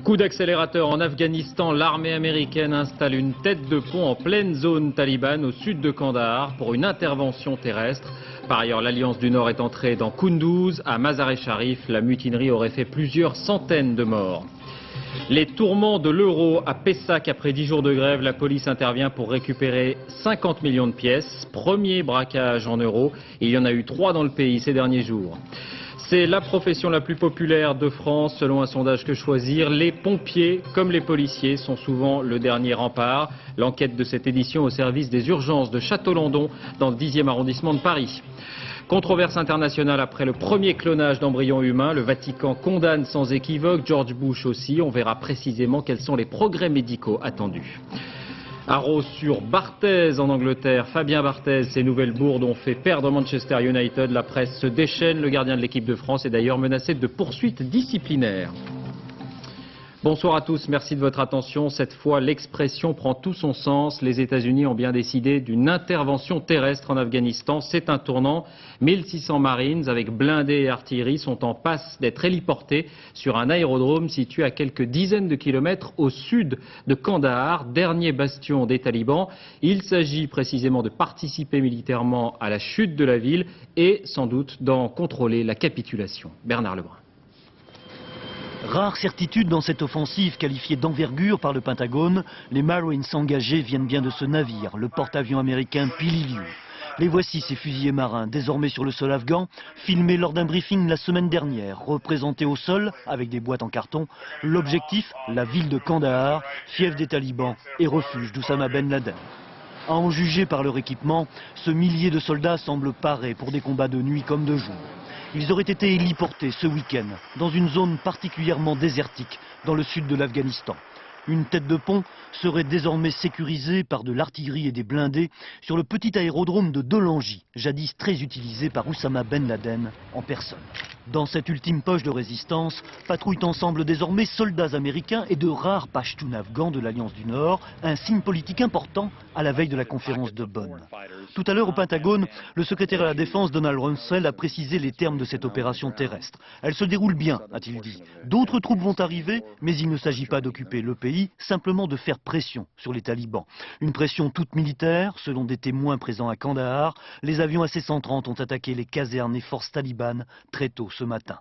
Coup d'accélérateur en Afghanistan, l'armée américaine installe une tête de pont en pleine zone talibane au sud de Kandahar pour une intervention terrestre. Par ailleurs, l'Alliance du Nord est entrée dans Kunduz, à Mazar-e-Sharif. La mutinerie aurait fait plusieurs centaines de morts. Les tourments de l'euro à Pessac après 10 jours de grève, la police intervient pour récupérer 50 millions de pièces. Premier braquage en euros. Il y en a eu 3 dans le pays ces derniers jours. C'est la profession la plus populaire de France, selon un sondage Que Choisir. Les pompiers, comme les policiers, sont souvent le dernier rempart. L'enquête de cette édition au service des urgences de Château-Landon, dans le 10e arrondissement de Paris. Controverse internationale après le premier clonage d'embryons humains. Le Vatican condamne sans équivoque, George Bush aussi. On verra précisément quels sont les progrès médicaux attendus. Arrow sur Barthez en Angleterre. Fabien Barthez, ses nouvelles bourdes ont fait perdre Manchester United. La presse se déchaîne. Le gardien de l'équipe de France est d'ailleurs menacé de poursuites disciplinaires. Bonsoir à tous, merci de votre attention. Cette fois, l'expression prend tout son sens. Les États-Unis ont bien décidé d'une intervention terrestre en Afghanistan. C'est un tournant. 1600 Marines avec blindés et artillerie sont en passe d'être héliportés sur un aérodrome situé à quelques dizaines de kilomètres au sud de Kandahar, dernier bastion des talibans. Il s'agit précisément de participer militairement à la chute de la ville et sans doute d'en contrôler la capitulation. Bernard Lebrun. Rare certitude dans cette offensive qualifiée d'envergure par le Pentagone, les Marines engagés viennent bien de ce navire, le porte-avions américain Pililiu. Les voici, ces fusiliers marins, désormais sur le sol afghan, filmés lors d'un briefing la semaine dernière, représentés au sol, avec des boîtes en carton. L'objectif, la ville de Kandahar, fief des talibans et refuge d'Oussama Ben Laden. À en juger par leur équipement, ce millier de soldats semble paré pour des combats de nuit comme de jour. Ils auraient été héliportés ce week-end dans une zone particulièrement désertique dans le sud de l'Afghanistan. Une tête de pont serait désormais sécurisée par de l'artillerie et des blindés sur le petit aérodrome de Dolangi, jadis très utilisé par Oussama Ben Laden en personne. Dans cette ultime poche de résistance, patrouillent ensemble désormais soldats américains et de rares Pashtuns afghans de l'Alliance du Nord, un signe politique important à la veille de la conférence de Bonn. Tout à l'heure au Pentagone, le secrétaire à la Défense Donald Rumsfeld a précisé les termes de cette opération terrestre. Elle se déroule bien, a-t-il dit. D'autres troupes vont arriver, mais il ne s'agit pas d'occuper le pays, simplement de faire pression sur les talibans. Une pression toute militaire, selon des témoins présents à Kandahar. Les avions AC-130 ont attaqué les casernes et forces talibanes très tôt ce matin.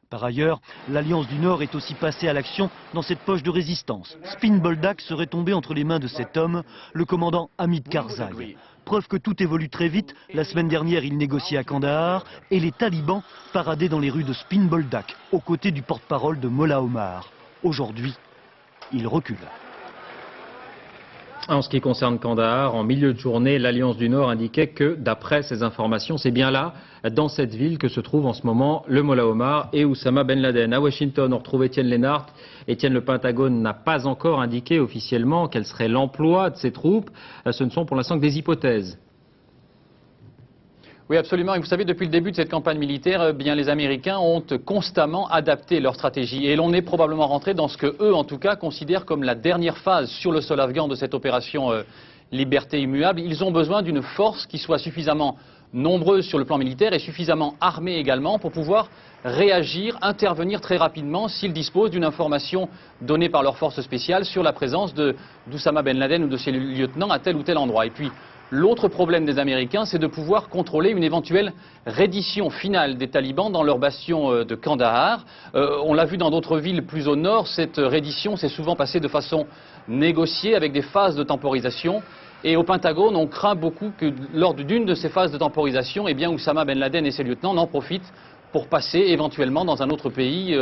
Par ailleurs, l'Alliance du Nord est aussi passée à l'action dans cette poche de résistance. Spin Boldak serait tombé entre les mains de cet homme, le commandant Hamid Karzai. Preuve que tout évolue très vite, la semaine dernière il négociait à Kandahar et les talibans paradaient dans les rues de Spin Boldak, aux côtés du porte-parole de Mollah Omar. Aujourd'hui, il recule. En ce qui concerne Kandahar, en milieu de journée, l'Alliance du Nord indiquait que, d'après ces informations, c'est bien là, dans cette ville, que se trouvent en ce moment le Mollah Omar et Oussama Ben Laden. À Washington, on retrouve Étienne Lénart. Étienne, le Pentagone n'a pas encore indiqué officiellement quel serait l'emploi de ces troupes. Ce ne sont pour l'instant que des hypothèses. Oui, absolument. Et vous savez, depuis le début de cette campagne militaire, bien, les Américains ont constamment adapté leur stratégie. Et l'on est probablement rentré dans ce que eux, en tout cas, considèrent comme la dernière phase sur le sol afghan de cette opération Liberté immuable. Ils ont besoin d'une force qui soit suffisamment nombreuse sur le plan militaire et suffisamment armée également pour pouvoir réagir, intervenir très rapidement s'ils disposent d'une information donnée par leurs forces spéciales sur la présence d'Oussama Ben Laden ou de ses lieutenants à tel ou tel endroit. Et puis, l'autre problème des Américains, c'est de pouvoir contrôler une éventuelle reddition finale des talibans dans leur bastion de Kandahar. On l'a vu dans d'autres villes plus au nord, cette reddition s'est souvent passée de façon négociée avec des phases de temporisation. Et au Pentagone, on craint beaucoup que lors d'une de ces phases de temporisation, eh bien, Oussama Ben Laden et ses lieutenants n'en profitent pour passer éventuellement dans un autre pays,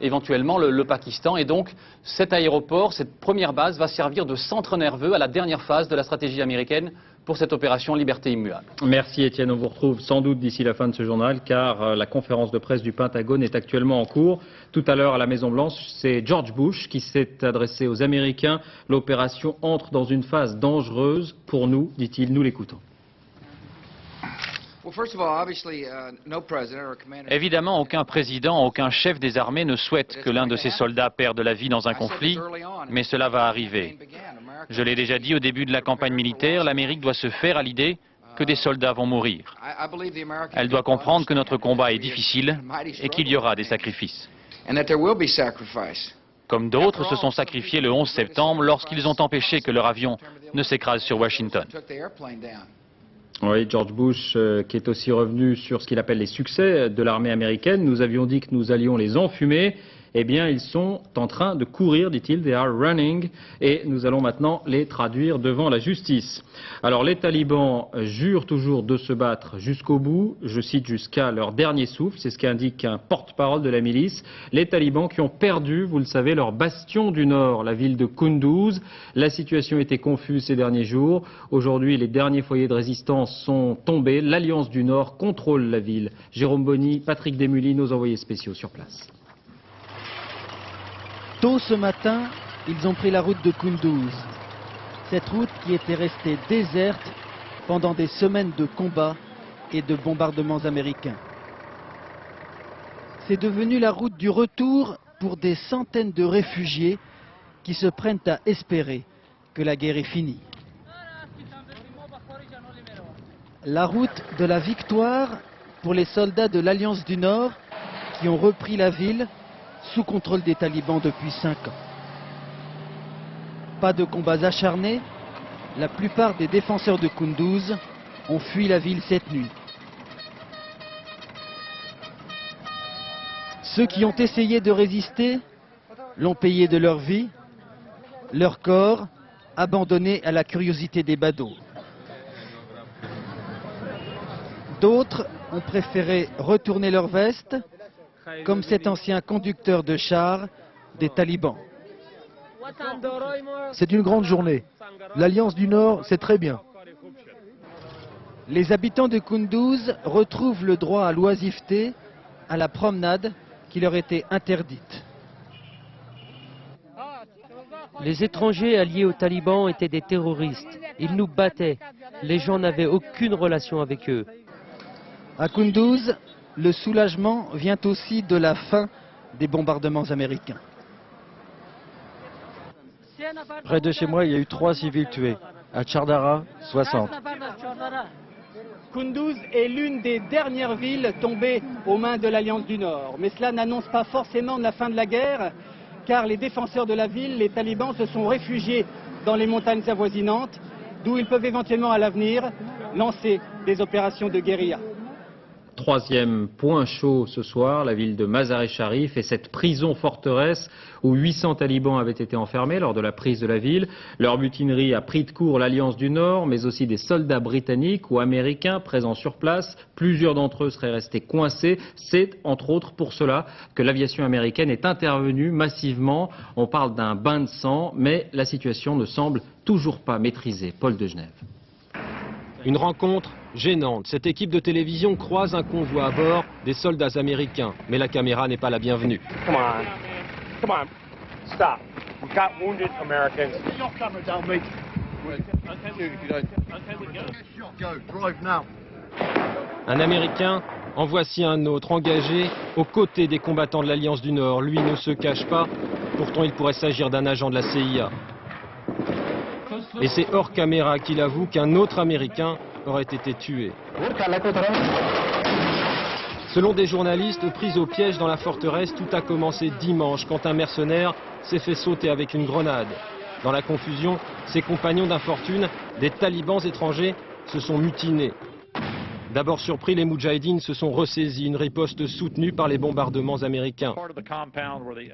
éventuellement le Pakistan. Et donc cet aéroport, cette première base va servir de centre nerveux à la dernière phase de la stratégie américaine pour cette opération Liberté immuable. Merci Étienne, on vous retrouve sans doute d'ici la fin de ce journal car la conférence de presse du Pentagone est actuellement en cours. Tout à l'heure à la Maison Blanche, c'est George Bush qui s'est adressé aux Américains. L'opération entre dans une phase dangereuse pour nous, dit-il, nous l'écoutons. Évidemment, aucun président, aucun chef des armées ne souhaite que l'un de ses soldats perde la vie dans un conflit, mais cela va arriver. Je l'ai déjà dit au début de la campagne militaire, l'Amérique doit se faire à l'idée que des soldats vont mourir. Elle doit comprendre que notre combat est difficile et qu'il y aura des sacrifices. comme d'autres se sont sacrifiés le 11 septembre lorsqu'ils ont empêché que leur avion ne s'écrase sur Washington. Oui, George Bush qui est aussi revenu sur ce qu'il appelle les succès de l'armée américaine. Nous avions dit que nous allions les enfumer. Eh bien, ils sont en train de courir, dit-il, they are running, et nous allons maintenant les traduire devant la justice. Alors, les talibans jurent toujours de se battre jusqu'au bout, je cite jusqu'à leur dernier souffle, c'est ce qu'indique un porte-parole de la milice. Les talibans qui ont perdu, vous le savez, leur bastion du nord, la ville de Kunduz. La situation était confuse ces derniers jours. Aujourd'hui, les derniers foyers de résistance sont tombés. L'Alliance du Nord contrôle la ville. Jérôme Bonny, Patrick Desmully, nos envoyés spéciaux sur place. Tôt ce matin, ils ont pris la route de Kunduz. Cette route qui était restée déserte pendant des semaines de combats et de bombardements américains. C'est devenu la route du retour pour des centaines de réfugiés qui se prennent à espérer que la guerre est finie. La route de la victoire pour les soldats de l'Alliance du Nord qui ont repris la ville sous contrôle des talibans depuis 5 ans. Pas de combats acharnés, la plupart des défenseurs de Kunduz ont fui la ville cette nuit. Ceux qui ont essayé de résister l'ont payé de leur vie, leur corps abandonnés à la curiosité des badauds. D'autres ont préféré retourner leur veste, comme cet ancien conducteur de char des talibans. C'est une grande journée. L'Alliance du Nord, c'est très bien. Les habitants de Kunduz retrouvent le droit à l'oisiveté, à la promenade qui leur était interdite. Les étrangers alliés aux talibans étaient des terroristes. Ils nous battaient. Les gens n'avaient aucune relation avec eux. À Kunduz, le soulagement vient aussi de la fin des bombardements américains. Près de chez moi, il y a eu 3 civils tués. À Chardara, 60. Kunduz est l'une des dernières villes tombées aux mains de l'Alliance du Nord. Mais cela n'annonce pas forcément la fin de la guerre, car les défenseurs de la ville, les talibans, se sont réfugiés dans les montagnes avoisinantes, d'où ils peuvent éventuellement à l'avenir lancer des opérations de guérilla. Troisième point chaud ce soir, la ville de Mazar-e-Sharif et cette prison-forteresse où 800 talibans avaient été enfermés lors de la prise de la ville. Leur mutinerie a pris de court l'Alliance du Nord, mais aussi des soldats britanniques ou américains présents sur place. Plusieurs d'entre eux seraient restés coincés. C'est entre autres pour cela que l'aviation américaine est intervenue massivement. On parle d'un bain de sang, mais la situation ne semble toujours pas maîtrisée. Paul de Genève. Une rencontre gênante. Cette équipe de télévision croise un convoi à bord des soldats américains. Mais la caméra n'est pas la bienvenue. Come on. Come on. Stop. We've got wounded Americans. Un Américain, en voici un autre, engagé aux côtés des combattants de l'Alliance du Nord. Lui ne se cache pas, pourtant il pourrait s'agir d'un agent de la CIA. Et c'est hors caméra qu'il avoue qu'un autre Américain aurait été tué. Selon des journalistes pris au piège dans la forteresse, tout a commencé dimanche quand un mercenaire s'est fait sauter avec une grenade. Dans la confusion, ses compagnons d'infortune, des talibans étrangers, se sont mutinés. D'abord surpris, les Moudjahidines se sont ressaisis, une riposte soutenue par les bombardements américains.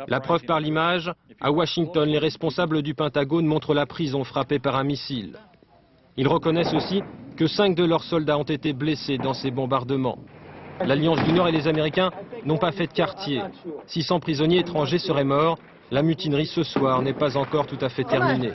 La preuve par l'image, à Washington, les responsables du Pentagone montrent la prison frappée par un missile. Ils reconnaissent aussi que 5 de leurs soldats ont été blessés dans ces bombardements. L'Alliance du Nord et les Américains n'ont pas fait de quartier. 600 prisonniers étrangers seraient morts. La mutinerie ce soir n'est pas encore tout à fait terminée.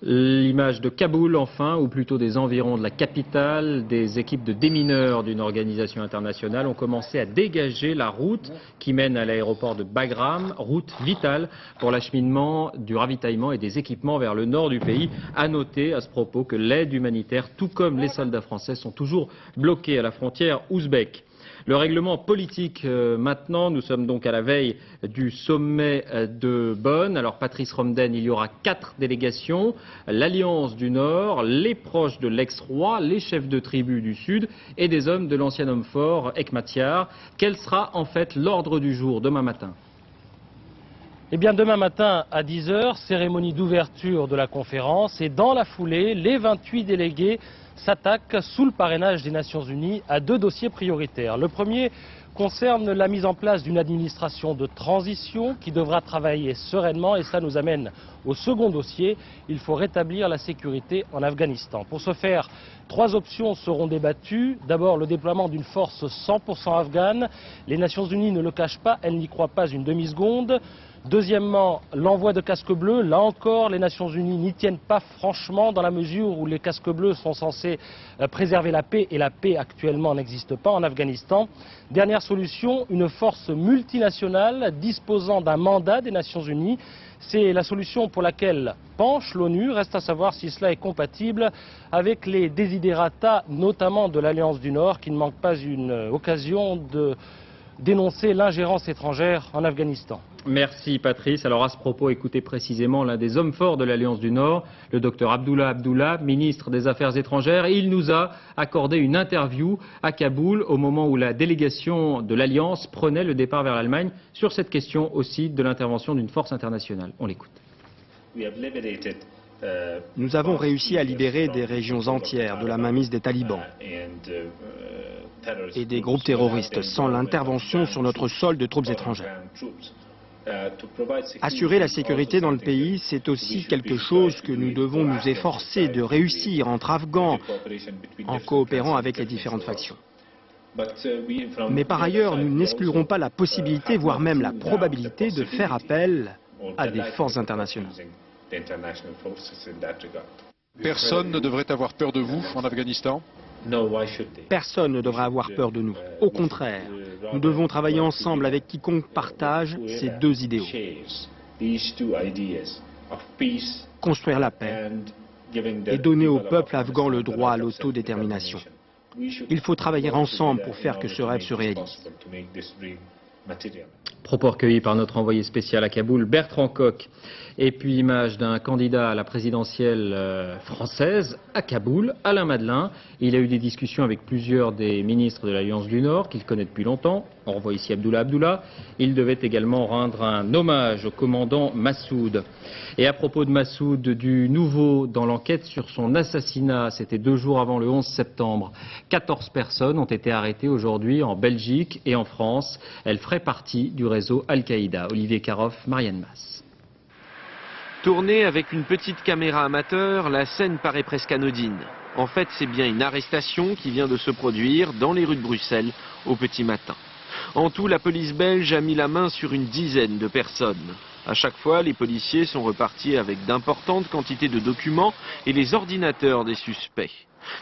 L'image de Kaboul, enfin, ou plutôt des environs de la capitale. Des équipes de démineurs d'une organisation internationale ont commencé à dégager la route qui mène à l'aéroport de Bagram, route vitale pour l'acheminement du ravitaillement et des équipements vers le nord du pays. À noter à ce propos que l'aide humanitaire, tout comme les soldats français, sont toujours bloqués à la frontière ouzbek. Le règlement politique maintenant, nous sommes donc à la veille du sommet de Bonn. Alors Patrice Romden, il y aura 4 délégations, l'Alliance du Nord, les proches de l'ex-roi, les chefs de tribus du Sud et des hommes de l'ancien homme fort, Hekmatyar. Quel sera en fait l'ordre du jour demain matin ? Eh bien, demain matin à 10 h, cérémonie d'ouverture de la conférence. Et dans la foulée, les 28 délégués s'attaquent, sous le parrainage des Nations Unies, à 2 dossiers prioritaires. Le premier concerne la mise en place d'une administration de transition qui devra travailler sereinement. Et ça nous amène au second dossier. Il faut rétablir la sécurité en Afghanistan. Pour ce faire, 3 options seront débattues. D'abord, le déploiement d'une force 100% afghane. Les Nations Unies ne le cachent pas, elles n'y croient pas une demi-seconde. Deuxièmement, l'envoi de casques bleus. Là encore, les Nations Unies n'y tiennent pas franchement, dans la mesure où les casques bleus sont censés préserver la paix, et la paix actuellement n'existe pas en Afghanistan. Dernière solution, une force multinationale disposant d'un mandat des Nations Unies. C'est la solution pour laquelle penche l'ONU. Reste à savoir si cela est compatible avec les desiderata, notamment de l'Alliance du Nord, qui ne manque pas une occasion de dénoncer l'ingérence étrangère en Afghanistan. Merci Patrice. Alors à ce propos, écoutez précisément l'un des hommes forts de l'Alliance du Nord, le docteur Abdullah Abdullah, ministre des Affaires étrangères. Il nous a accordé une interview à Kaboul au moment où la délégation de l'Alliance prenait le départ vers l'Allemagne, sur cette question aussi de l'intervention d'une force internationale. On l'écoute. Nous avons réussi à libérer des régions entières de la mainmise des talibans et des groupes terroristes sans l'intervention sur notre sol de troupes étrangères. Assurer la sécurité dans le pays, c'est aussi quelque chose que nous devons nous efforcer de réussir entre Afghans en coopérant avec les différentes factions. Mais par ailleurs, nous n'exclurons pas la possibilité, voire même la probabilité de faire appel à des forces internationales. Personne ne devrait avoir peur de vous en Afghanistan ? Personne ne devrait avoir peur de nous. Au contraire, nous devons travailler ensemble avec quiconque partage ces 2 idéaux. Construire la paix et donner au peuple afghan le droit à l'autodétermination. Il faut travailler ensemble pour faire que ce rêve se réalise. Propos recueillis par notre envoyé spécial à Kaboul, Bertrand Koch. Et puis image d'un candidat à la présidentielle française à Kaboul, Alain Madelin. Il a eu des discussions avec plusieurs des ministres de l'Alliance du Nord qu'il connaît depuis longtemps. On revoit ici Abdullah Abdullah. Il devait également rendre un hommage au commandant Massoud. Et à propos de Massoud, du nouveau dans l'enquête sur son assassinat, c'était 2 jours avant le 11 septembre. 14 personnes ont été arrêtées aujourd'hui en Belgique et en France. Elles feraient partie du réseau Al-Qaïda. Olivier Karoff, Marianne Masse. Tournée avec une petite caméra amateur, la scène paraît presque anodine. En fait, c'est bien une arrestation qui vient de se produire dans les rues de Bruxelles au petit matin. En tout, la police belge a mis la main sur une dizaine de personnes. À chaque fois, les policiers sont repartis avec d'importantes quantités de documents et les ordinateurs des suspects.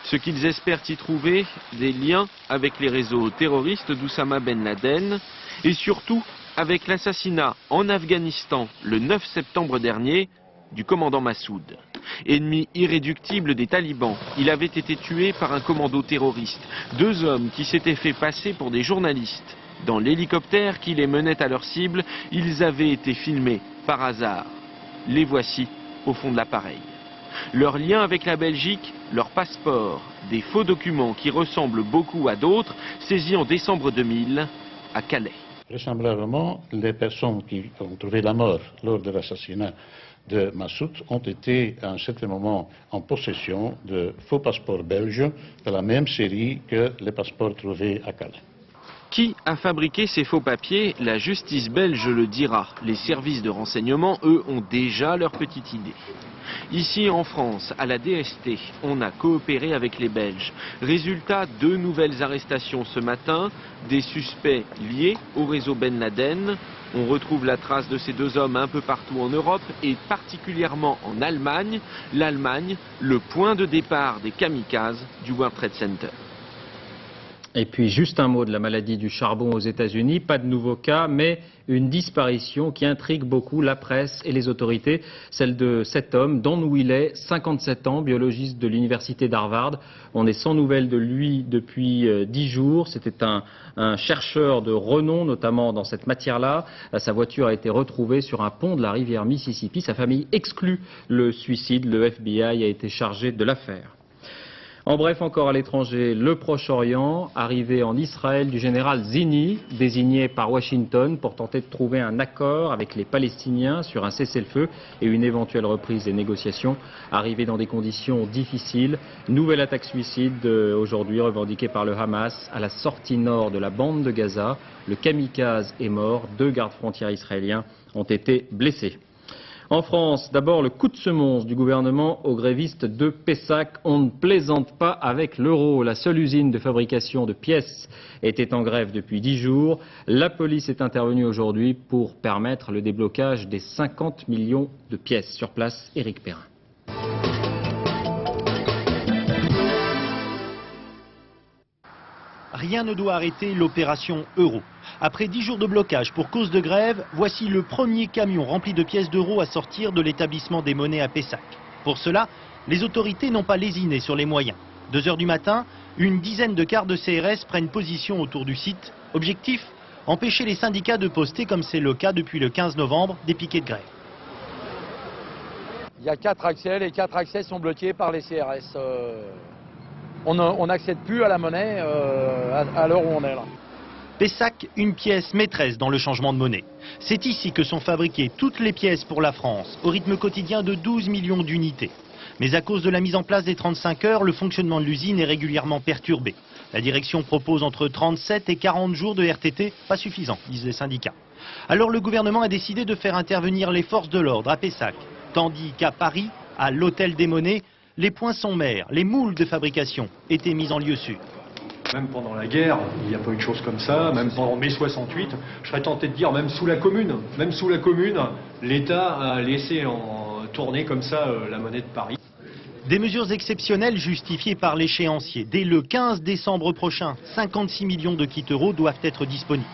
Ce qu'ils espèrent y trouver, des liens avec les réseaux terroristes d'Oussama Ben Laden et surtout avec l'assassinat en Afghanistan le 9 septembre dernier du commandant Massoud. Ennemi irréductible des talibans, il avait été tué par un commando terroriste. 2 hommes qui s'étaient fait passer pour des journalistes. Dans l'hélicoptère qui les menait à leur cible, ils avaient été filmés par hasard. Les voici au fond de l'appareil. Leur lien avec la Belgique, leur passeport, des faux documents qui ressemblent beaucoup à d'autres, saisis en décembre 2000 à Calais. Vraisemblablement, les personnes qui ont trouvé la mort lors de l'assassinat de Massoud ont été à un certain moment en possession de faux passeports belges de la même série que les passeports trouvés à Calais. Qui a fabriqué ces faux papiers? La justice belge le dira. Les services de renseignement, eux, ont déjà leur petite idée. Ici en France, à la DST, on a coopéré avec les Belges. Résultat, 2 nouvelles arrestations ce matin, des suspects liés au réseau Ben Laden. On retrouve la trace de ces 2 hommes un peu partout en Europe et particulièrement en Allemagne. L'Allemagne, le point de départ des kamikazes du World Trade Center. Et puis juste un mot de la maladie du charbon aux États-Unis. Pas de nouveaux cas, mais une disparition qui intrigue beaucoup la presse et les autorités. Celle de cet homme, Don Wheeley, 57 ans, biologiste de l'université d'Harvard. On est sans nouvelles de lui depuis 10 jours. C'était un chercheur de renom, notamment dans cette matière-là. Sa voiture a été retrouvée sur un pont de la rivière Mississippi. Sa famille exclut le suicide. Le FBI a été chargé de l'affaire. En bref, encore à l'étranger, le Proche-Orient, arrivé en Israël du général Zini, désigné par Washington pour tenter de trouver un accord avec les Palestiniens sur un cessez-le-feu et une éventuelle reprise des négociations, arrivé dans des conditions difficiles. Nouvelle attaque suicide aujourd'hui revendiquée par le Hamas à la sortie nord de la bande de Gaza. Le kamikaze est mort, 2 gardes frontières israéliens ont été blessés. En France, d'abord le coup de semonce du gouvernement aux grévistes de Pessac. On ne plaisante pas avec l'euro. La seule usine de fabrication de pièces était en grève depuis 10 jours. La police est intervenue aujourd'hui pour permettre le déblocage des 50 millions de pièces. Sur place, Éric Perrin. Rien ne doit arrêter l'opération Euro. Après 10 jours de blocage pour cause de grève, voici le premier camion rempli de pièces d'euros à sortir de l'établissement des monnaies à Pessac. Pour cela, les autorités n'ont pas lésiné sur les moyens. 2 heures du matin, une dizaine de cars de CRS prennent position autour du site. Objectif, empêcher les syndicats de poster, comme c'est le cas depuis le 15 novembre, des piquets de grève. Il y a 4 accès, les 4 accès sont bloqués par les CRS. On n'accède plus à la monnaie à l'heure où on est là. Pessac, une pièce maîtresse dans le changement de monnaie. C'est ici que sont fabriquées toutes les pièces pour la France, au rythme quotidien de 12 millions d'unités. Mais à cause de la mise en place des 35 heures, le fonctionnement de l'usine est régulièrement perturbé. La direction propose entre 37 et 40 jours de RTT, pas suffisant, disent les syndicats. Alors le gouvernement a décidé de faire intervenir les forces de l'ordre à Pessac, tandis qu'à Paris, à l'Hôtel des Monnaies, les poinçons-mers, les moules de fabrication étaient mis en lieu sûr. Même pendant la guerre, il n'y a pas eu de chose comme ça, même pendant mai 68, je serais tenté de dire même sous la Commune, l'État a laissé tourner comme ça la monnaie de Paris. Des mesures exceptionnelles justifiées par l'échéancier. Dès le 15 décembre prochain, 56 millions de kits euros doivent être disponibles.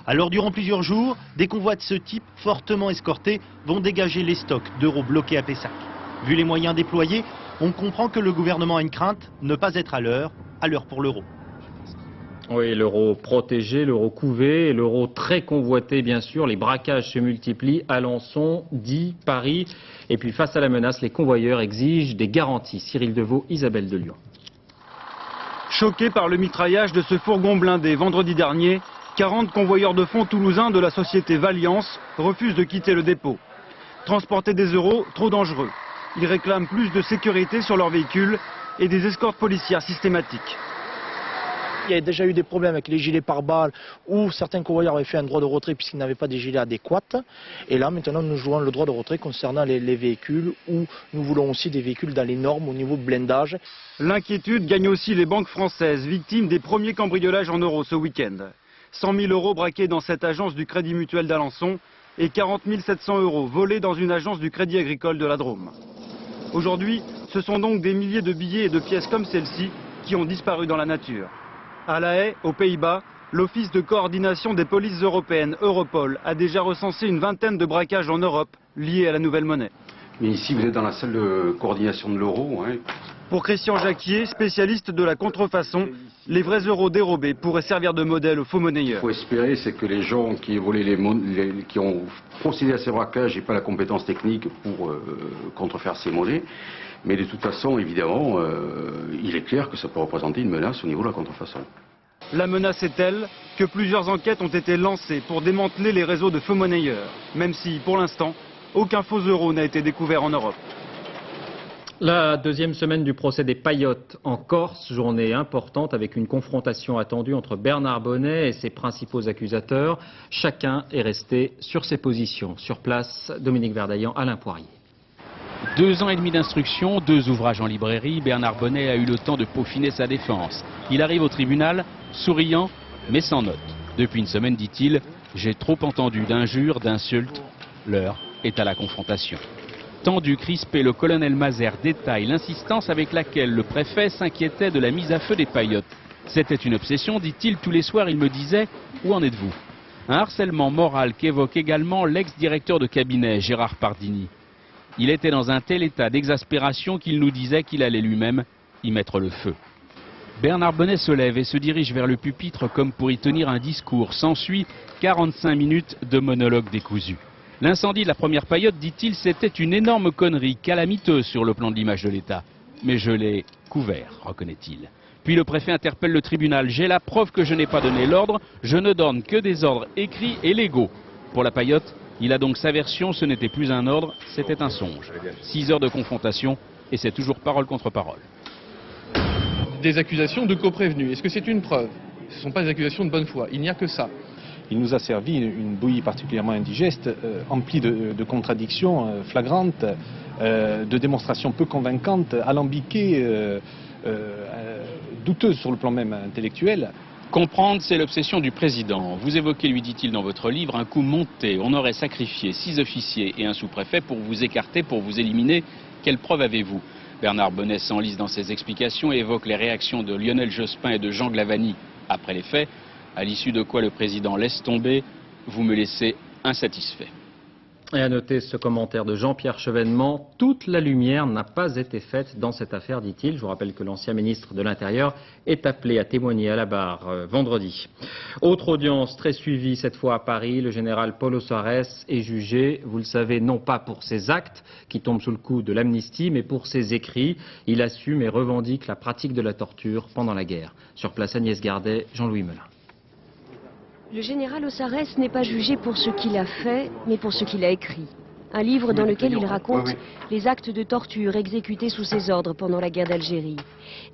Alors durant plusieurs jours, des convois de ce type, fortement escortés, vont dégager les stocks d'euros bloqués à Pessac. Vu les moyens déployés, on comprend que le gouvernement a une crainte, ne pas être à l'heure pour l'euro. Oui, l'euro protégé, l'euro couvé, l'euro très convoité bien sûr. Les braquages se multiplient. Alençon, Die, Paris. Et puis face à la menace, les convoyeurs exigent des garanties. Cyril Deveau, Isabelle de Lyon. Choqués par le mitraillage de ce fourgon blindé vendredi dernier, 40 convoyeurs de fonds toulousains de la société Valiance refusent de quitter le dépôt. Transporter des euros, trop dangereux. Ils réclament plus de sécurité sur leurs véhicules et des escortes policières systématiques. Il y a déjà eu des problèmes avec les gilets pare-balles où certains convoyeurs avaient fait un droit de retrait puisqu'ils n'avaient pas des gilets adéquats. Et là, maintenant, nous jouons le droit de retrait concernant les véhicules où nous voulons aussi des véhicules dans les normes au niveau de blindage. L'inquiétude gagne aussi les banques françaises, victimes des premiers cambriolages en euros ce week-end. 100 000 euros braqués dans cette agence du Crédit Mutuel d'Alençon et 40 700 euros volés dans une agence du Crédit Agricole de la Drôme. Aujourd'hui, ce sont donc des milliers de billets et de pièces comme celle-ci qui ont disparu dans la nature. À La Haye, aux Pays-Bas, l'Office de coordination des polices européennes, Europol, a déjà recensé une vingtaine de braquages en Europe liés à la nouvelle monnaie. Mais ici, vous êtes dans la salle de coordination de l'euro. Hein. Pour Christian Jacquier, spécialiste de la contrefaçon, les vrais euros dérobés pourraient servir de modèle aux faux monnayeurs. Il faut espérer, c'est que les gens qui ont procédé à ces braquages n'aient pas la compétence technique pour contrefaire ces monnaies. Mais de toute façon, évidemment, il est clair que ça peut représenter une menace au niveau de la contrefaçon. La menace est telle que plusieurs enquêtes ont été lancées pour démanteler les réseaux de faux monnayeurs, même si, pour l'instant, aucun faux euro n'a été découvert en Europe. La deuxième semaine du procès des paillotes en Corse, journée importante avec une confrontation attendue entre Bernard Bonnet et ses principaux accusateurs. Chacun est resté sur ses positions. Sur place, Dominique Verdaillan, Alain Poirier. 2 ans et demi d'instruction, 2 ouvrages en librairie, Bernard Bonnet a eu le temps de peaufiner sa défense. Il arrive au tribunal, souriant, mais sans note. Depuis une semaine, dit-il, j'ai trop entendu d'injures, d'insultes. L'heure est à la confrontation. Tendu, crispé, le colonel Mazère détaille l'insistance avec laquelle le préfet s'inquiétait de la mise à feu des paillotes. C'était une obsession, dit-il, tous les soirs il me disait « Où en êtes-vous » Un harcèlement moral qu'évoque également l'ex-directeur de cabinet Gérard Pardini. Il était dans un tel état d'exaspération qu'il nous disait qu'il allait lui-même y mettre le feu. Bernard Bonnet se lève et se dirige vers le pupitre comme pour y tenir un discours. S'ensuit 45 minutes de monologue décousu. L'incendie de la première paillote, dit-il, c'était une énorme connerie, calamiteuse sur le plan de l'image de l'État. mais je l'ai couvert, reconnaît-il. Puis le préfet interpelle le tribunal. J'ai la preuve que je n'ai pas donné l'ordre, je ne donne que des ordres écrits et légaux. Pour la paillote, il a donc sa version, ce n'était plus un ordre, c'était un songe. 6 heures de confrontation et c'est toujours parole contre parole. Des accusations de coprévenus. Est-ce que c'est une preuve? Ce ne sont pas des accusations de bonne foi, il n'y a que ça. Il nous a servi une bouillie particulièrement indigeste, emplie de contradictions flagrantes, de démonstrations peu convaincantes, alambiquées, douteuses sur le plan même intellectuel. Comprendre, c'est l'obsession du président. Vous évoquez, lui dit-il dans votre livre, un coup monté. On aurait sacrifié 6 officiers et un sous-préfet pour vous écarter, pour vous éliminer. Quelle preuve avez-vous? Bernard Bonnet s'enlise dans ses explications et évoque les réactions de Lionel Jospin et de Jean Glavany après les faits, à l'issue de quoi le président laisse tomber. Vous me laissez insatisfait. Et à noter ce commentaire de Jean-Pierre Chevènement, toute la lumière n'a pas été faite dans cette affaire, dit-il. Je vous rappelle que l'ancien ministre de l'Intérieur est appelé à témoigner à la barre vendredi. Autre audience très suivie cette fois à Paris, le général Paul Ossarès est jugé, vous le savez, non pas pour ses actes qui tombent sous le coup de l'amnistie, mais pour ses écrits. Il assume et revendique la pratique de la torture pendant la guerre. Sur place, Agnès Gardet, Jean-Louis Melin. Le général Ossarès n'est pas jugé pour ce qu'il a fait, mais pour ce qu'il a écrit. Un livre dans lequel il raconte les actes de torture exécutés sous ses ordres pendant la guerre d'Algérie.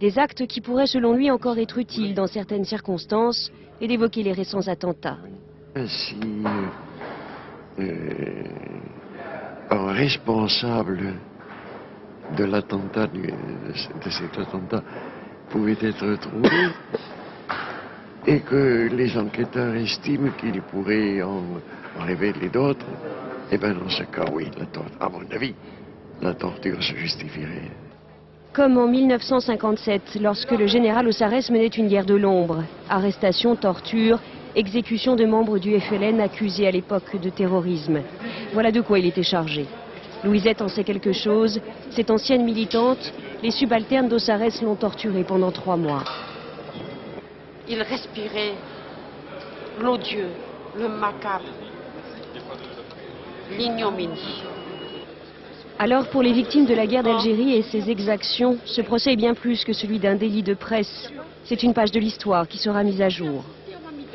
Des actes qui pourraient selon lui encore être utiles dans certaines circonstances et d'évoquer les récents attentats. Si un responsable de l'attentat, de cet attentat, pouvait être trouvé, et que les enquêteurs estiment qu'il pourrait en révéler d'autres, eh bien dans ce cas, oui, à mon avis, la torture se justifierait. Comme en 1957, lorsque le général Ossarès menait une guerre de l'ombre. Arrestation, torture, exécution de membres du FLN accusés à l'époque de terrorisme. Voilà de quoi il était chargé. Louisette en sait quelque chose. Cette ancienne militante, les subalternes d'Ossarès l'ont torturé pendant 3 mois. Il respirait l'odieux, le macabre, l'ignominie. Alors pour les victimes de la guerre d'Algérie et ses exactions, ce procès est bien plus que celui d'un délit de presse. C'est une page de l'histoire qui sera mise à jour.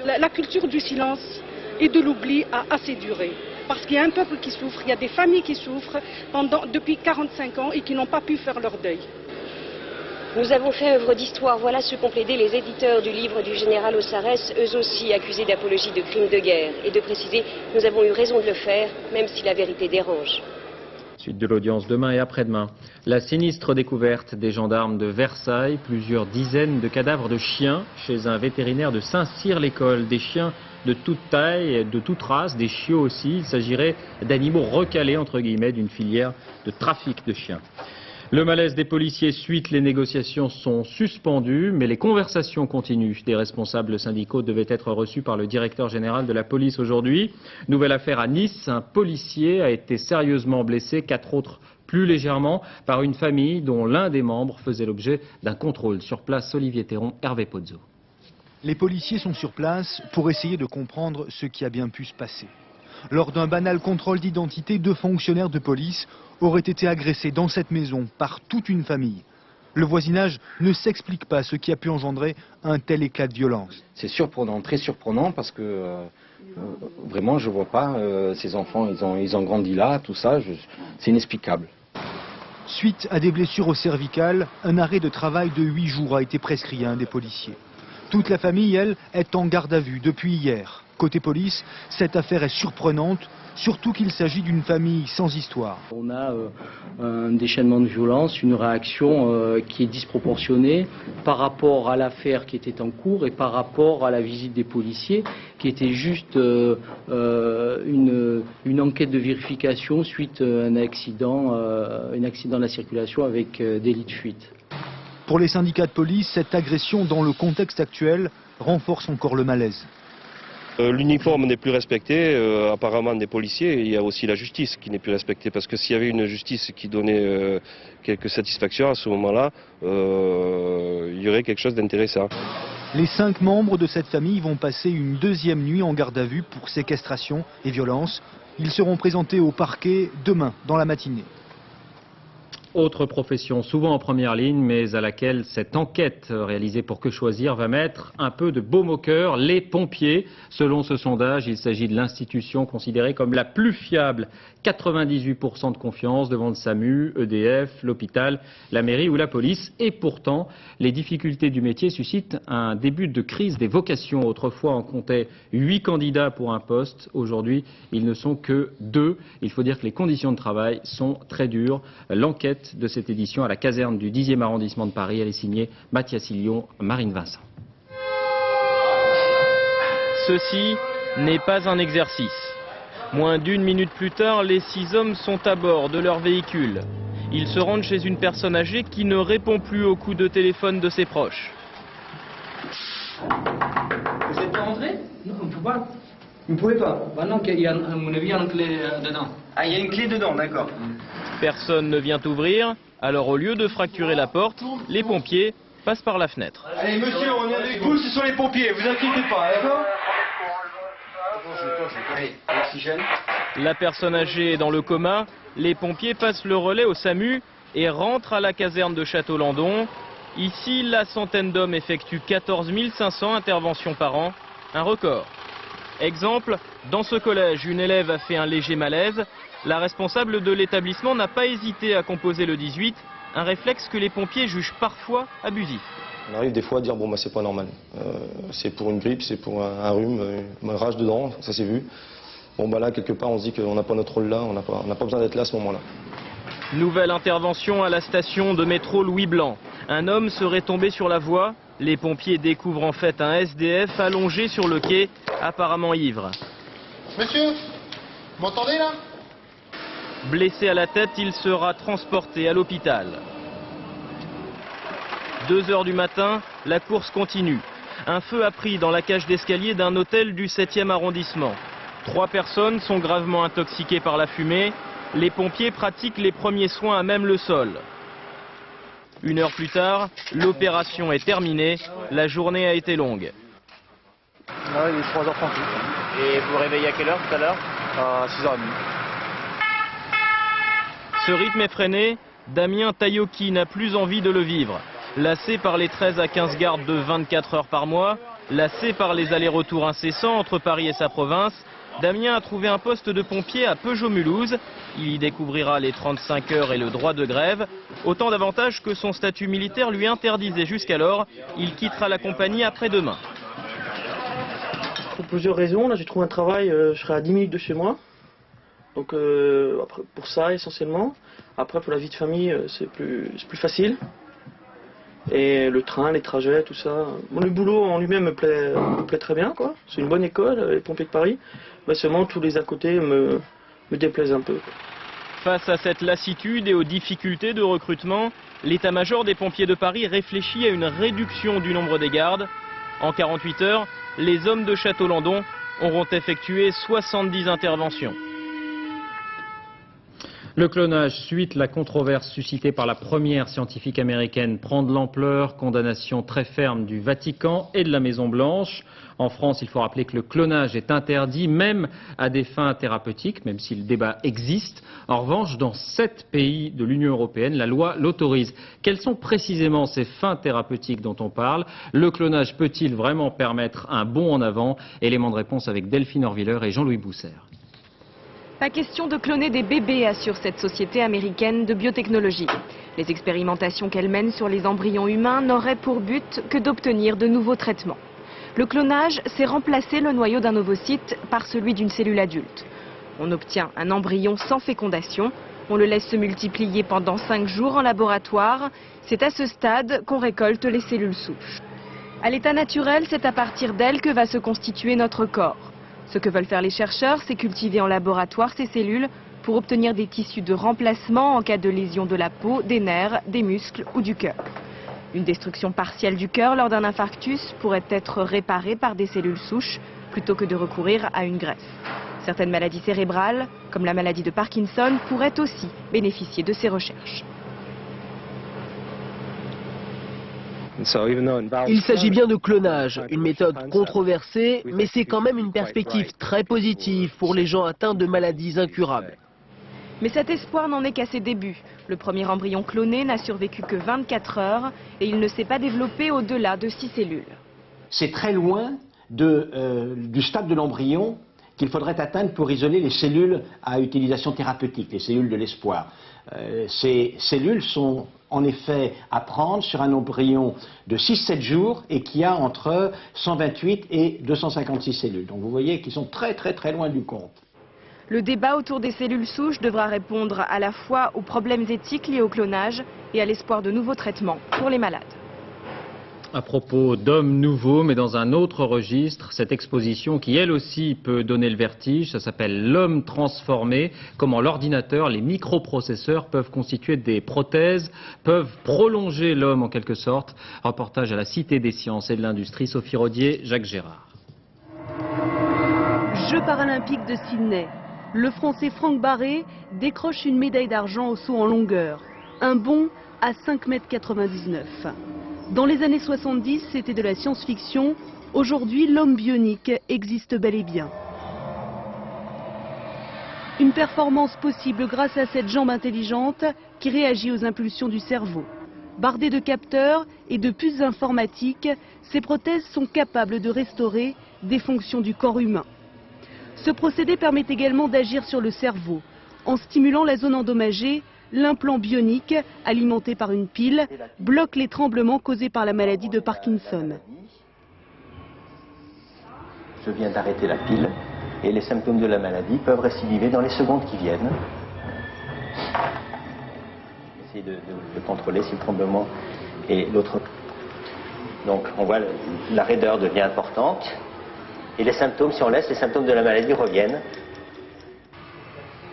La culture du silence et de l'oubli a assez duré. Parce qu'il y a un peuple qui souffre, il y a des familles qui souffrent depuis 45 ans et qui n'ont pas pu faire leur deuil. Nous avons fait œuvre d'histoire, voilà ce qu'ont plaidé les éditeurs du livre du général Ossarès, eux aussi accusés d'apologie de crimes de guerre. Et de préciser, nous avons eu raison de le faire, même si la vérité dérange. Suite de l'audience demain et après-demain. La sinistre découverte des gendarmes de Versailles, plusieurs dizaines de cadavres de chiens chez un vétérinaire de Saint-Cyr-l'École. Des chiens de toute taille, de toute race, des chiots aussi. Il s'agirait d'animaux recalés, entre guillemets, d'une filière de trafic de chiens. Le malaise des policiers suite, les négociations sont suspendues, mais les conversations continuent. Des responsables syndicaux devaient être reçus par le directeur général de la police aujourd'hui. Nouvelle affaire à Nice, un policier a été sérieusement blessé, 4 autres plus légèrement, par une famille dont l'un des membres faisait l'objet d'un contrôle. Sur place, Olivier Théron, Hervé Pozzo. Les policiers sont sur place pour essayer de comprendre ce qui a bien pu se passer. Lors d'un banal contrôle d'identité, 2 fonctionnaires de police auraient été agressés dans cette maison par toute une famille. Le voisinage ne s'explique pas ce qui a pu engendrer un tel éclat de violence. C'est surprenant, très surprenant, parce que vraiment je ne vois pas, ces enfants ils ont grandi là, tout ça, c'est inexplicable. Suite à des blessures au cervical, un arrêt de travail de 8 jours a été prescrit à un des policiers. Toute la famille, elle, est en garde à vue depuis hier. Côté police, cette affaire est surprenante, surtout qu'il s'agit d'une famille sans histoire. On a un déchaînement de violence, une réaction qui est disproportionnée par rapport à l'affaire qui était en cours et par rapport à la visite des policiers, qui était juste une enquête de vérification suite à un accident de la circulation avec délit de fuite. Pour les syndicats de police, cette agression dans le contexte actuel renforce encore le malaise. L'uniforme n'est plus respecté, apparemment des policiers, il y a aussi la justice qui n'est plus respectée, parce que s'il y avait une justice qui donnait quelques satisfactions à ce moment-là, il y aurait quelque chose d'intéressant. Les 5 membres de cette famille vont passer une 2e nuit en garde à vue pour séquestration et violence. Ils seront présentés au parquet demain dans la matinée. Autre profession souvent en première ligne, mais à laquelle cette enquête réalisée pour Que Choisir va mettre un peu de baume au cœur, les pompiers. Selon ce sondage, il s'agit de l'institution considérée comme la plus fiable. 98% de confiance devant le SAMU, EDF, l'hôpital, la mairie ou la police. Et pourtant, les difficultés du métier suscitent un début de crise des vocations. Autrefois, on comptait 8 candidats pour un poste. Aujourd'hui, ils ne sont que 2. Il faut dire que les conditions de travail sont très dures. L'enquête de cette édition à la caserne du 10e arrondissement de Paris, elle est signée Mathias Hillion, Marine Vincent. Ceci n'est pas un exercice. Moins d'une minute plus tard, les 6 hommes sont à bord de leur véhicule. Ils se rendent chez une personne âgée qui ne répond plus aux coups de téléphone de ses proches. Vous êtes pas rentré? Non, on ne peut pas. Vous ne pouvez pas? Bah non, il y a, à mon avis, il y a une clé dedans. Ah, il y a une clé dedans, d'accord. Personne ne vient ouvrir, alors au lieu de fracturer la porte, les pompiers passent par la fenêtre. Allez, monsieur, on est avec vous, ce sont les pompiers, vous inquiétez pas, d'accord? Allez, oxygène. La personne âgée est dans le coma, les pompiers passent le relais au SAMU et rentrent à la caserne de Château-Landon. Ici, la centaine d'hommes effectuent 14 500 interventions par an, un record. Exemple, dans ce collège, une élève a fait un léger malaise. La responsable de l'établissement n'a pas hésité à composer le 18, un réflexe que les pompiers jugent parfois abusif. On arrive des fois à dire bon bah c'est pas normal, c'est pour une grippe, c'est pour un rhume, une rage de dents, ça s'est vu. Bon bah là quelque part on se dit qu'on n'a pas notre rôle là, on n'a pas besoin d'être là à ce moment-là. Nouvelle intervention à la station de métro Louis Blanc. Un homme serait tombé sur la voie. Les pompiers découvrent en fait un SDF allongé sur le quai, apparemment ivre. Monsieur, vous m'entendez là? Blessé à la tête, il sera transporté à l'hôpital. 2 h du matin, la course continue. Un feu a pris dans la cage d'escalier d'un hôtel du 7e arrondissement. 3 personnes sont gravement intoxiquées par la fumée. Les pompiers pratiquent les premiers soins à même le sol. 1 heure plus tard, l'opération est terminée. La journée a été longue. Là, il est 3h38. Et vous réveillez à quelle heure tout à l'heure? À 6h30. Ce rythme effréné, Damien Tayoki n'a plus envie de le vivre. Lassé par les 13 à 15 gardes de 24 heures par mois, lassé par les allers-retours incessants entre Paris et sa province, Damien a trouvé un poste de pompier à Peugeot-Mulhouse. Il y découvrira les 35 heures et le droit de grève. Autant d'avantages que son statut militaire lui interdisait jusqu'alors. Il quittera la compagnie après-demain. Pour plusieurs raisons. Là, j'ai trouvé un travail, je serai à 10 minutes de chez moi. Donc après, pour ça essentiellement. Après pour la vie de famille c'est plus facile. Et le train, les trajets, tout ça. Bon, le boulot en lui-même me plaît très bien, quoi. C'est une bonne école, les pompiers de Paris. Mais seulement tous les à côté me déplaisent un peu. Face à cette lassitude et aux difficultés de recrutement, l'état-major des pompiers de Paris réfléchit à une réduction du nombre des gardes. En 48 heures, les hommes de Château-Landon auront effectué 70 interventions. Le clonage, suite la controverse suscitée par la première scientifique américaine, prend de l'ampleur. Condamnation très ferme du Vatican et de la Maison-Blanche. En France, il faut rappeler que le clonage est interdit, même à des fins thérapeutiques, même si le débat existe. En revanche, dans 7 pays de l'Union européenne, la loi l'autorise. Quelles sont précisément ces fins thérapeutiques dont on parle? Le clonage peut-il vraiment permettre un bond en avant? Élément de réponse avec Delphine Orviller et Jean-Louis Bousser. Pas question de cloner des bébés, assure cette société américaine de biotechnologie. Les expérimentations qu'elle mène sur les embryons humains n'auraient pour but que d'obtenir de nouveaux traitements. Le clonage, c'est remplacer le noyau d'un ovocyte par celui d'une cellule adulte. On obtient un embryon sans fécondation, on le laisse se multiplier pendant 5 jours en laboratoire. C'est à ce stade qu'on récolte les cellules souches. À l'état naturel, c'est à partir d'elles que va se constituer notre corps. Ce que veulent faire les chercheurs, c'est cultiver en laboratoire ces cellules pour obtenir des tissus de remplacement en cas de lésion de la peau, des nerfs, des muscles ou du cœur. Une destruction partielle du cœur lors d'un infarctus pourrait être réparée par des cellules souches plutôt que de recourir à une greffe. Certaines maladies cérébrales, comme la maladie de Parkinson, pourraient aussi bénéficier de ces recherches. Il s'agit bien de clonage, une méthode controversée, mais c'est quand même une perspective très positive pour les gens atteints de maladies incurables. Mais cet espoir n'en est qu'à ses débuts. Le premier embryon cloné n'a survécu que 24 heures et il ne s'est pas développé au-delà de 6 cellules. C'est très loin du stade de l'embryon qu'il faudrait atteindre pour isoler les cellules à utilisation thérapeutique, les cellules de l'espoir. Ces cellules sont en effet à prendre sur un embryon de 6-7 jours et qui a entre 128 et 256 cellules. Donc vous voyez qu'ils sont très loin du compte. Le débat autour des cellules souches devra répondre à la fois aux problèmes éthiques liés au clonage et à l'espoir de nouveaux traitements pour les malades. À propos d'hommes nouveaux, mais dans un autre registre, cette exposition qui elle aussi peut donner le vertige, ça s'appelle L'homme transformé, comment l'ordinateur, les microprocesseurs peuvent constituer des prothèses, peuvent prolonger l'homme en quelque sorte. Reportage à la Cité des Sciences et de l'Industrie, Sophie Rodier, Jacques Gérard. Jeux paralympiques de Sydney. Le Français Franck Barré décroche une médaille d'argent au saut en longueur. Un bond à 5,99 m. Dans les années 70, c'était de la science-fiction. Aujourd'hui, l'homme bionique existe bel et bien. Une performance possible grâce à cette jambe intelligente qui réagit aux impulsions du cerveau. Bardées de capteurs et de puces informatiques, ces prothèses sont capables de restaurer des fonctions du corps humain. Ce procédé permet également d'agir sur le cerveau. En stimulant la zone endommagée, l'implant bionique, alimenté par une pile, bloque les tremblements causés par la maladie de Parkinson. Je viens d'arrêter la pile et les symptômes de la maladie peuvent récidiver dans les secondes qui viennent. Essayez de contrôler si le tremblement est l'autre. Donc on voit la raideur devient importante. Et les symptômes, si on laisse, les symptômes de la maladie reviennent.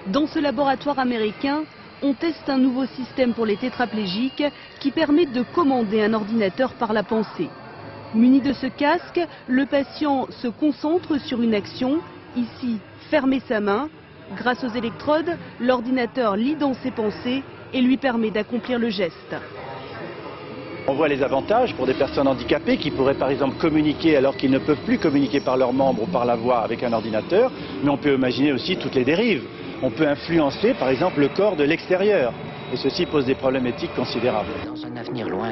Dans ce laboratoire américain, on teste un nouveau système pour les tétraplégiques qui permet de commander un ordinateur par la pensée. Muni de ce casque, le patient se concentre sur une action, ici fermer sa main. Grâce aux électrodes, l'ordinateur lit dans ses pensées et lui permet d'accomplir le geste. On voit les avantages pour des personnes handicapées qui pourraient par exemple communiquer alors qu'ils ne peuvent plus communiquer par leurs membres ou par la voix avec un ordinateur, mais on peut imaginer aussi toutes les dérives. On peut influencer par exemple le corps de l'extérieur, et ceci pose des problèmes éthiques considérables.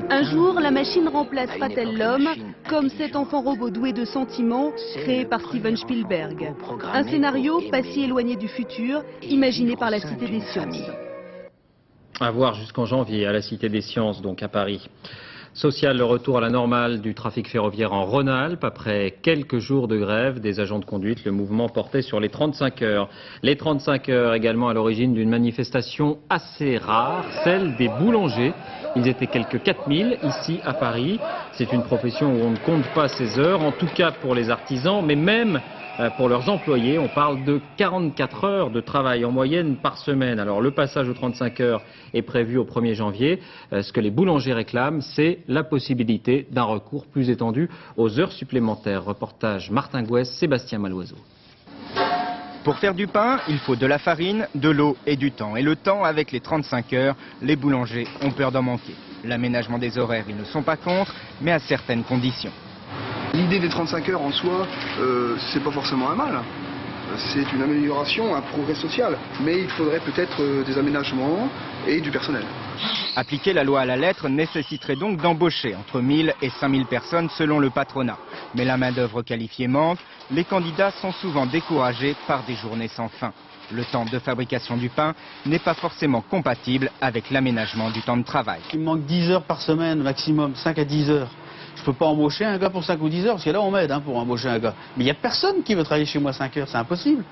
Un jour, la machine remplacera-t-elle l'homme, comme cet enfant robot doué de sentiments créé par Steven Spielberg? Un scénario pas si éloigné du futur, imaginé par la Cité des Sciences. À voir jusqu'en janvier à la Cité des Sciences, donc à Paris. Social, le retour à la normale du trafic ferroviaire en Rhône-Alpes. Après quelques jours de grève des agents de conduite, le mouvement portait sur les 35 heures. Les 35 heures également à l'origine d'une manifestation assez rare, celle des boulangers. Ils étaient quelques 4000 ici à Paris. C'est une profession où on ne compte pas ses heures, en tout cas pour les artisans, mais même pour leurs employés. On parle de 44 heures de travail en moyenne par semaine. Alors le passage aux 35 heures est prévu au 1er janvier. Ce que les boulangers réclament, c'est la possibilité d'un recours plus étendu aux heures supplémentaires. Reportage Martin Gouès, Sébastien Maloiseau. Pour faire du pain, il faut de la farine, de l'eau et du temps. Et le temps, avec les 35 heures, les boulangers ont peur d'en manquer. L'aménagement des horaires, ils ne sont pas contre, mais à certaines conditions. L'idée des 35 heures en soi, c'est pas forcément un mal. C'est une amélioration, un progrès social. Mais il faudrait peut-être des aménagements et du personnel. Appliquer la loi à la lettre nécessiterait donc d'embaucher entre 1000 et 5000 personnes selon le patronat. Mais la main-d'œuvre qualifiée manque, les candidats sont souvent découragés par des journées sans fin. Le temps de fabrication du pain n'est pas forcément compatible avec l'aménagement du temps de travail. Il me manque 10 heures par semaine maximum, 5 à 10 heures. Je ne peux pas embaucher un gars pour 5 ou 10 heures, parce que là on m'aide pour embaucher un gars. Mais il n'y a personne qui veut travailler chez moi 5 heures, c'est impossible.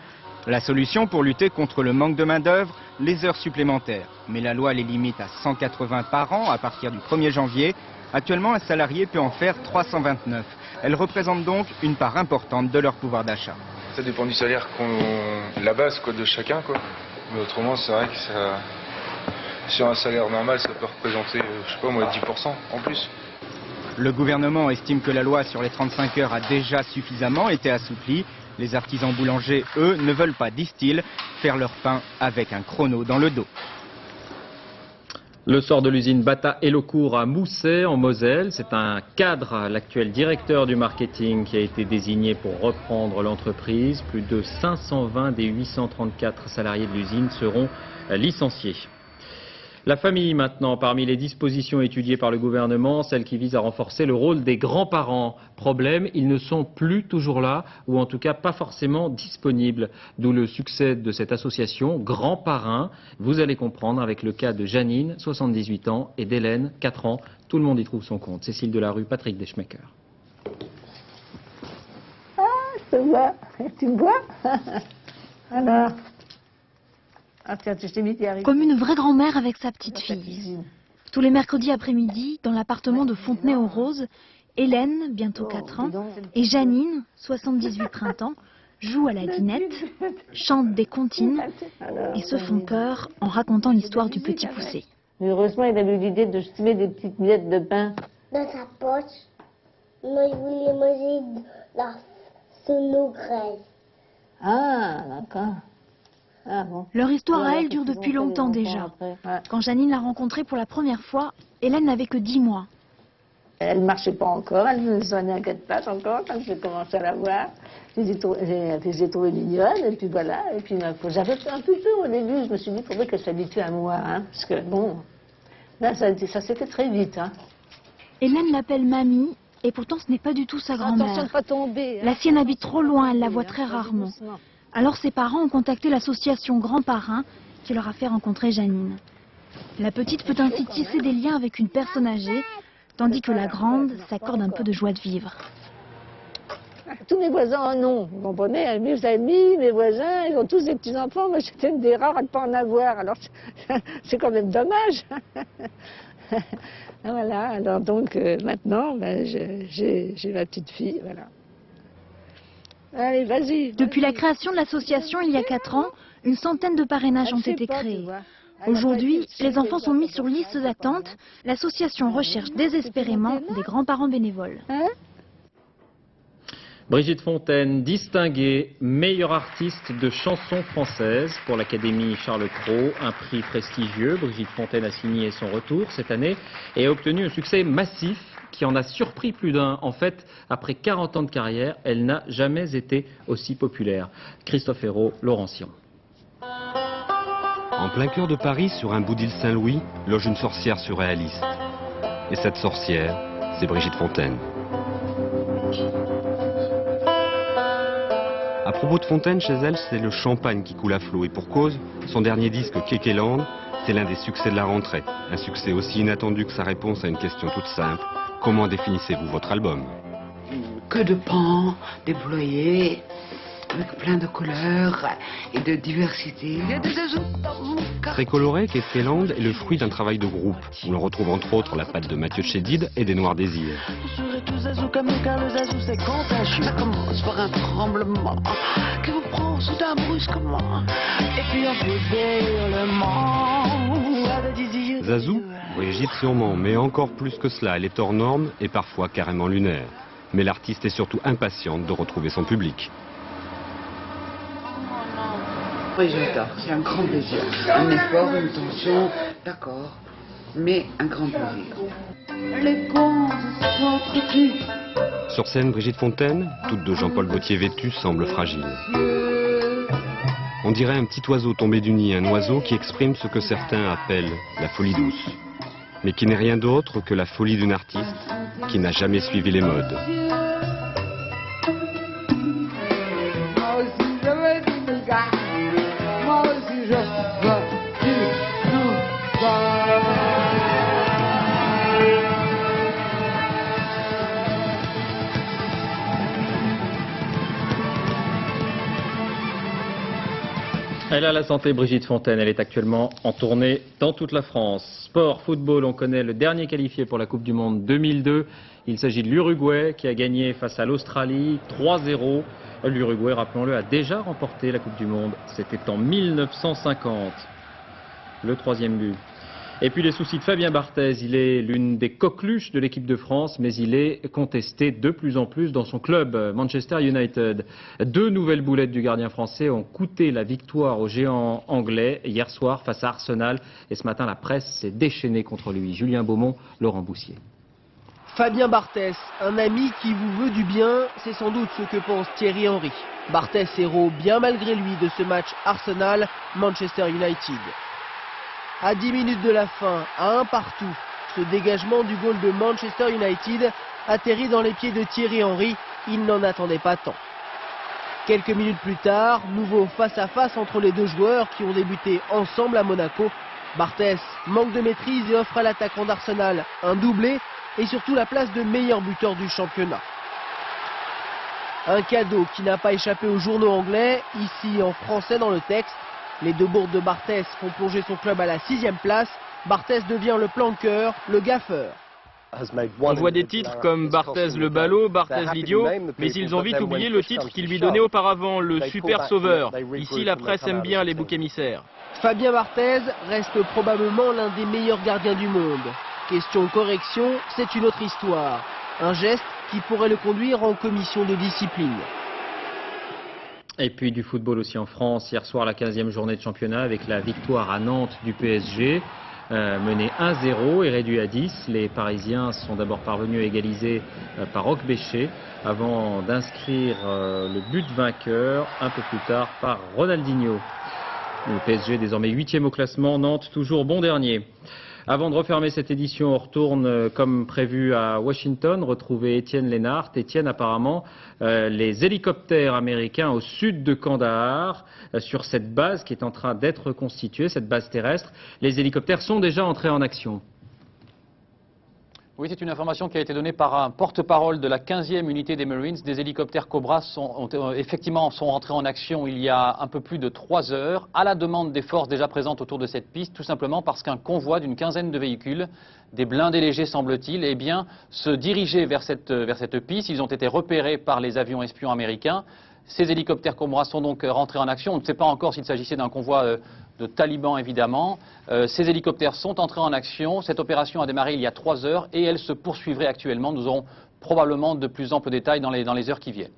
La solution pour lutter contre le manque de main-d'œuvre, les heures supplémentaires. Mais la loi les limite à 180 par an à partir du 1er janvier. Actuellement, un salarié peut en faire 329. Elles représentent donc une part importante de leur pouvoir d'achat. Ça dépend du salaire la base de chacun, quoi. Mais autrement, c'est vrai que ça, sur un salaire normal, ça peut représenter, je sais pas moi, 10% en plus. Le gouvernement estime que la loi sur les 35 heures a déjà suffisamment été assouplie. Les artisans boulangers, eux, ne veulent pas, disent-ils, faire leur pain avec un chrono dans le dos. Le sort de l'usine Bata Elocourt à Mousset, en Moselle. C'est un cadre, l'actuel directeur du marketing, qui a été désigné pour reprendre l'entreprise. Plus de 520 des 834 salariés de l'usine seront licenciés. La famille maintenant, parmi les dispositions étudiées par le gouvernement, celle qui vise à renforcer le rôle des grands-parents. Problème, ils ne sont plus toujours là, ou en tout cas pas forcément disponibles. D'où le succès de cette association Grands Parrains. Vous allez comprendre avec le cas de Janine, 78 ans, et d'Hélène, 4 ans. Tout le monde y trouve son compte. Cécile Delarue, Patrick Deschmecker. Ah, je te vois. Tu me vois? Alors. Ah, tiens, je t'ai mis, t'y arrives. Comme une vraie grand-mère avec sa petite fille. Tous les mercredis après-midi, dans l'appartement de Fontenay-aux-Roses, Hélène, bientôt 4 ans, et Janine, 78 printemps, jouent à la dinette, chantent des comptines et se font peur en racontant l'histoire du petit poussé. Mais heureusement, il a eu l'idée de se mettre des petites miettes de pain. Dans sa poche, moi je voulais manger de la sono-graisse. Ah, d'accord. Ah bon. Leur histoire à elle dure depuis longtemps déjà. Quand Janine l'a rencontrée pour la première fois, Hélène n'avait que 10 mois. Elle ne marchait pas encore, elle ne soignait à 4 pattes encore quand j'ai commencé à la voir. J'ai trouvé mignonne, et puis voilà. Et puis j'avais un peu peur au début, je me suis dit qu'il faudrait qu'elle s'habitue à moi. Hein, parce que bon, là ça s'est fait très vite. Hein. Hélène l'appelle mamie, et pourtant ce n'est pas du tout sa grand-mère. Attention de pas tomber. Hein. La sienne habite trop loin, elle la voit très rarement. Alors ses parents ont contacté l'association Grands Parrains qui leur a fait rencontrer Janine. La petite peut ainsi tisser des liens avec une personne âgée, tandis que la grande s'accorde un peu de joie de vivre. Tous mes voisins en ont, vous comprenez, mes amis, mes voisins, ils ont tous des petits-enfants, moi j'étais une des rares à ne pas en avoir, alors c'est quand même dommage. Voilà, alors donc maintenant, ben, j'ai ma petite fille, voilà. Allez, vas-y. Depuis la création de l'association il y a 4 ans, une centaine de parrainages ont été créés. Aujourd'hui, les enfants sont mis sur liste d'attente. L'association recherche désespérément des grands-parents bénévoles. Brigitte Fontaine, distinguée meilleure artiste de chansons françaises pour l'Académie Charles Cros, un prix prestigieux. Brigitte Fontaine a signé son retour cette année et a obtenu un succès massif qui en a surpris plus d'un. En fait, après 40 ans de carrière, elle n'a jamais été aussi populaire. Christophe Hérault, Laurentien. En plein cœur de Paris, sur un bout d'île Saint-Louis, loge une sorcière surréaliste. Et cette sorcière, c'est Brigitte Fontaine. À propos de Fontaine, chez elle, c'est le champagne qui coule à flot. Et pour cause, son dernier disque, Kékéland, c'est l'un des succès de la rentrée. Un succès aussi inattendu que sa réponse à une question toute simple. Comment définissez-vous votre album? Que de pans déployés, avec plein de couleurs et de diversité. Il y a des oiseaux dans mon quartier. Très coloré, Kékéland est le fruit d'un travail de groupe. On le retrouve entre autres la patte de Mathieu Chédid et des Noirs Désirs. Vous serez tous zazou comme nous, car le zazou c'est contagieux. Ça commence par un tremblement qui vous prend soudain brusquement. Et puis on peut hurlements. Zazou, Brigitte sûrement, mais encore plus que cela, elle est hors norme et parfois carrément lunaire. Mais l'artiste est surtout impatiente de retrouver son public. Oui, j'adore, c'est un grand plaisir. Un effort, une tension, d'accord, mais un grand plaisir. Les contes sont entretenus. Sur scène, Brigitte Fontaine, toute de Jean-Paul Gaultier vêtue, semble fragile. On dirait un petit oiseau tombé du nid, un oiseau qui exprime ce que certains appellent la folie douce. Mais qui n'est rien d'autre que la folie d'une artiste qui n'a jamais suivi les modes. Moi aussi je veux du gars. Moi aussi je veux du Elle a la santé, Brigitte Fontaine. Elle est actuellement en tournée dans toute la France. Sport, football, on connaît le dernier qualifié pour la Coupe du Monde 2002. Il s'agit de l'Uruguay qui a gagné face à l'Australie 3-0. L'Uruguay, rappelons-le, a déjà remporté la Coupe du Monde. C'était en 1950. Le 3e but. Et puis les soucis de Fabien Barthez, il est l'une des coqueluches de l'équipe de France, mais il est contesté de plus en plus dans son club, Manchester United. 2 nouvelles boulettes du gardien français ont coûté la victoire aux géants anglais hier soir face à Arsenal. Et ce matin, la presse s'est déchaînée contre lui. Julien Beaumont, Laurent Boussier. Fabien Barthez, un ami qui vous veut du bien, c'est sans doute ce que pense Thierry Henry. Barthez héros bien malgré lui de ce match Arsenal-Manchester United. À 10 minutes de la fin, à 1 partout, ce dégagement du goal de Manchester United atterrit dans les pieds de Thierry Henry, il n'en attendait pas tant. Quelques minutes plus tard, nouveau face-à-face entre les deux joueurs qui ont débuté ensemble à Monaco. Barthez manque de maîtrise et offre à l'attaquant d'Arsenal un doublé et surtout la place de meilleur buteur du championnat. Un cadeau qui n'a pas échappé aux journaux anglais, ici en français dans le texte. Les 2 bourdes de Barthez font plonger son club à la 6e place. Barthez devient le planqueur, le gaffeur. On voit des titres comme Barthez le ballot, Barthez l'idiot, mais ils ont vite oublié le titre qu'ils lui donnaient auparavant, le super sauveur. Ici, la presse aime bien les boucs émissaires. Fabien Barthez reste probablement l'un des meilleurs gardiens du monde. Question correction, c'est une autre histoire. Un geste qui pourrait le conduire en commission de discipline. Et puis du football aussi en France. Hier soir, la 15e journée de championnat avec la victoire à Nantes du PSG. Mené 1-0 et réduit à 10. Les Parisiens sont d'abord parvenus à égaliser par Roch Bécher avant d'inscrire le but vainqueur un peu plus tard par Ronaldinho. Le PSG désormais 8e au classement, Nantes toujours bon dernier. Avant de refermer cette édition, on retourne comme prévu à Washington, retrouver Étienne Lénart. Étienne, apparemment, les hélicoptères américains au sud de Kandahar, sur cette base qui est en train d'être constituée, cette base terrestre, les hélicoptères sont déjà entrés en action. Oui, c'est une information qui a été donnée par un porte-parole de la 15e unité des Marines. Des hélicoptères Cobra sont rentrés en action il y a un peu plus de 3 heures, à la demande des forces déjà présentes autour de cette piste, tout simplement parce qu'un convoi d'une 15aine de véhicules, des blindés légers semble-t-il, eh bien, se dirigeait vers cette piste. Ils ont été repérés par les avions espions américains. Ces hélicoptères Cobra sont donc rentrés en action. On ne sait pas encore s'il s'agissait d'un convoi de talibans, évidemment. Ces hélicoptères sont entrés en action. Cette opération a démarré il y a 3 heures et elle se poursuivrait actuellement. Nous aurons probablement de plus amples détails dans les heures qui viennent.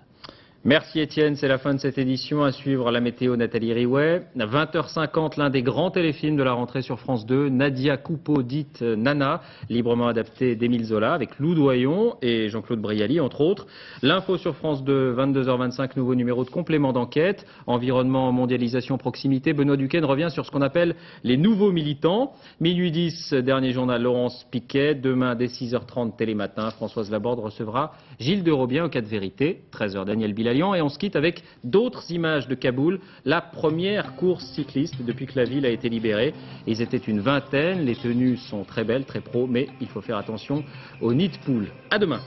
Merci Étienne, c'est la fin de cette édition. À suivre la météo, Nathalie Riouet. 20h50, l'un des grands téléfilms de la rentrée sur France 2, Nadia Coupeau, dite Nana, librement adapté d'Émile Zola, avec Lou Doyon et Jean-Claude Brialy, entre autres. L'info sur France 2, 22h25, nouveau numéro de complément d'enquête. Environnement, mondialisation, proximité. Benoît Duquesne revient sur ce qu'on appelle les nouveaux militants. Minuit 10, dernier journal, Laurence Piquet. Demain, dès 6h30, Télématin, Françoise Laborde recevra Gilles de Robien au cas de vérité. 13h, Daniel Bilal. Et on se quitte avec d'autres images de Kaboul, la première course cycliste depuis que la ville a été libérée. Ils étaient une vingtaine, les tenues sont très belles, très pro, mais il faut faire attention aux nids de poules. À demain.